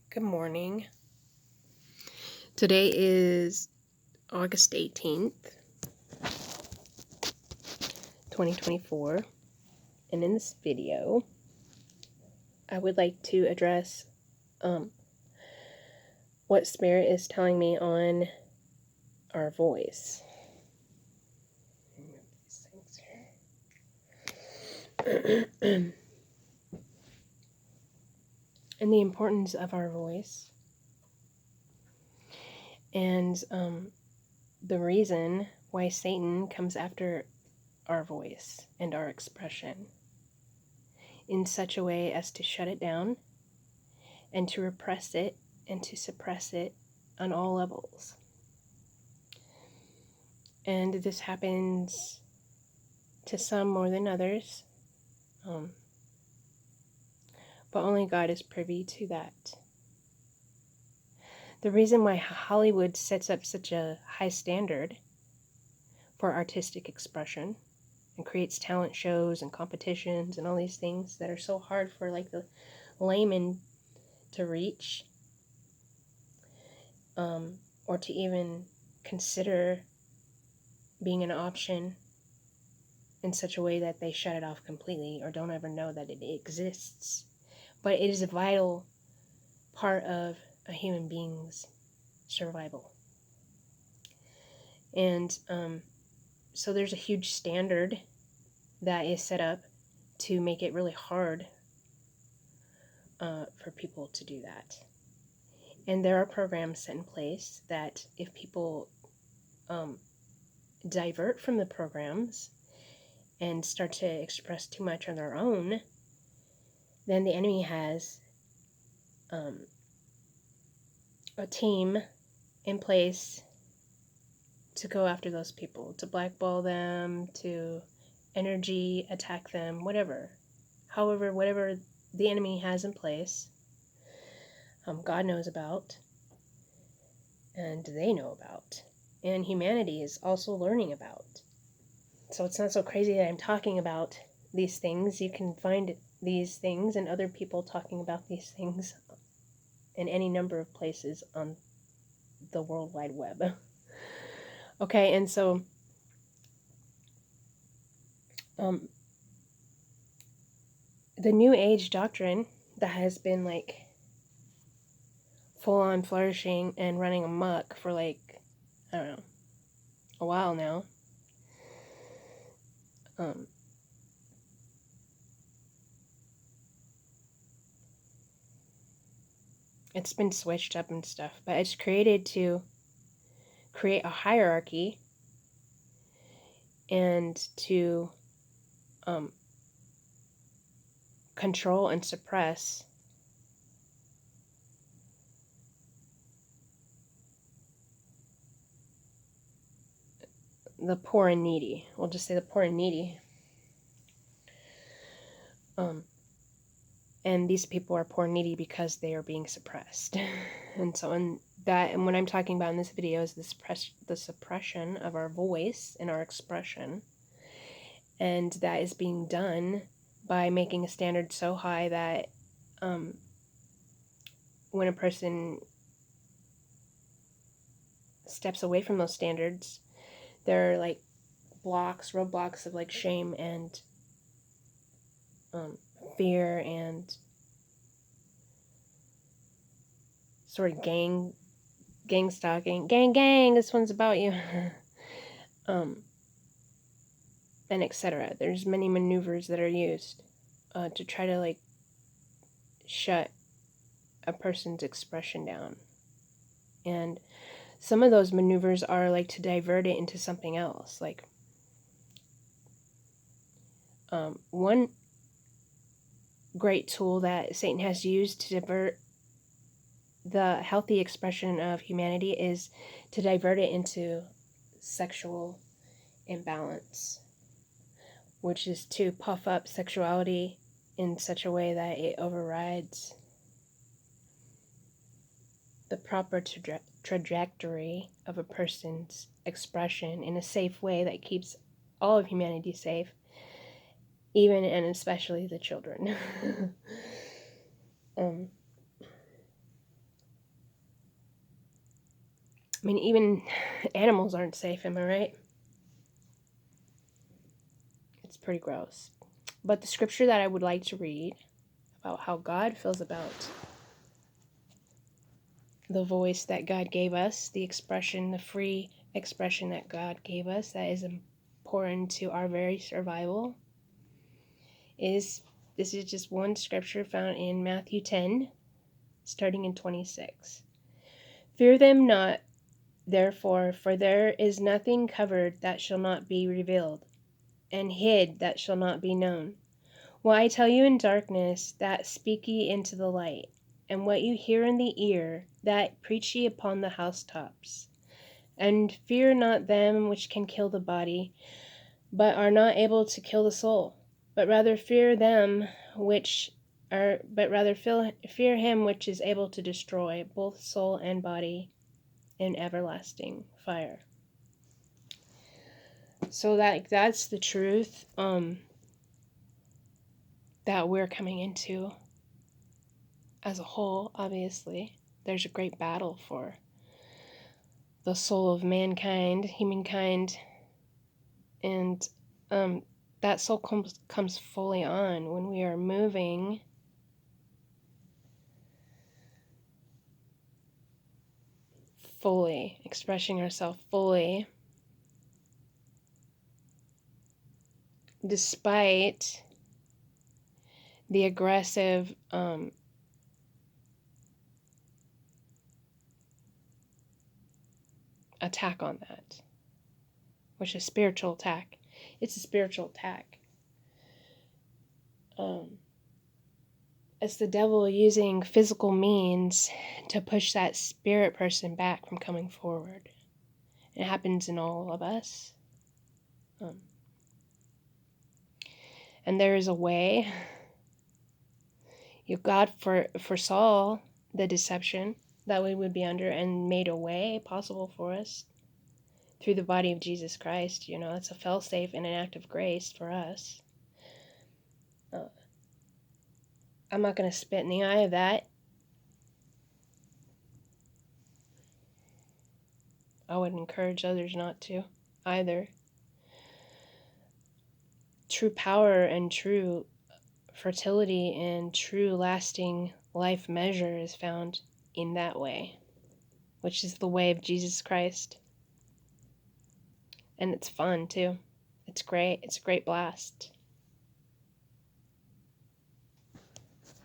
Good morning. Today is August 18th, 2024, and in this video, I would like to address what Spirit is telling me on our voice. Remove these things here. And the importance of our voice. And the reason why Satan comes after our voice and our expression in such a way as to shut it down and to repress it and to suppress it on all levels. And this happens to some more than others, but only God is privy to that. The reason why Hollywood sets up such a high standard for artistic expression and creates talent shows and competitions and all these things that are so hard for like the layman to reach, or to even consider being an option in such a way that they shut it off completely or don't ever know that it exists. But it is a vital part of a human being's survival. And so there's a huge standard that is set up to make it really hard for people to do that. And there are programs set in place that if people divert from the programs and start to express too much on their own, then the enemy has a team in place to go after those people, to blackball them, to energy attack them, whatever. However, whatever the enemy has in place, God knows about, and they know about, and humanity is also learning about. So it's not so crazy that I'm talking about these things. You can find these things and other people talking about these things in any number of places on the World Wide Web. Okay, and so the New Age doctrine that has been like full on flourishing and running amok for like, I don't know, a while now. It's been switched up and stuff, but it's created to create a hierarchy and to control and suppress the poor and needy. We'll just say the poor and needy. And these people are poor and needy because they are being suppressed. And so and what I'm talking about in this video is the suppression of our voice and our expression. And that is being done by making a standard so high that when a person steps away from those standards, there are like roadblocks of like shame and fear and sort of gang stalking. Gang, this one's about you. And etc. There's many maneuvers that are used to try to like shut a person's expression down. And some of those maneuvers are like to divert it into something else. Like one great tool that Satan has used to divert the healthy expression of humanity is to divert it into sexual imbalance, which is to puff up sexuality in such a way that it overrides the proper trajectory of a person's expression in a safe way that keeps all of humanity safe, even and especially the children. I mean, even animals aren't safe, am I right? It's pretty gross. But the scripture that I would like to read about how God feels about the voice that God gave us, the expression, the free expression that God gave us that is important to our very survival, is this is just one scripture found in Matthew 10, starting in 26. Fear them not, therefore, for there is nothing covered that shall not be revealed, and hid that shall not be known. What I tell you in darkness, that speak ye into the light, and what you hear in the ear, that preach ye upon the housetops. And fear not them which can kill the body, but are not able to kill the soul, but rather fear him which is able to destroy both soul and body in everlasting fire. So that's the truth that we're coming into as a whole. Obviously, there's a great battle for the soul of mankind, humankind, and that soul comes fully on when we are moving fully, expressing ourselves fully, despite the aggressive attack on that, which is spiritual attack. It's a spiritual attack. It's the devil using physical means to push that spirit person back from coming forward. It happens in all of us. And there is a way. God foresaw the deception that we would be under and made a way possible for us through the body of Jesus Christ. It's a fail-safe and an act of grace for us. I'm not going to spit in the eye of that. I would encourage others not to either. True power and true fertility and true lasting life measure is found in that way, which is the way of Jesus Christ. And it's fun too. It's great. It's a great blast.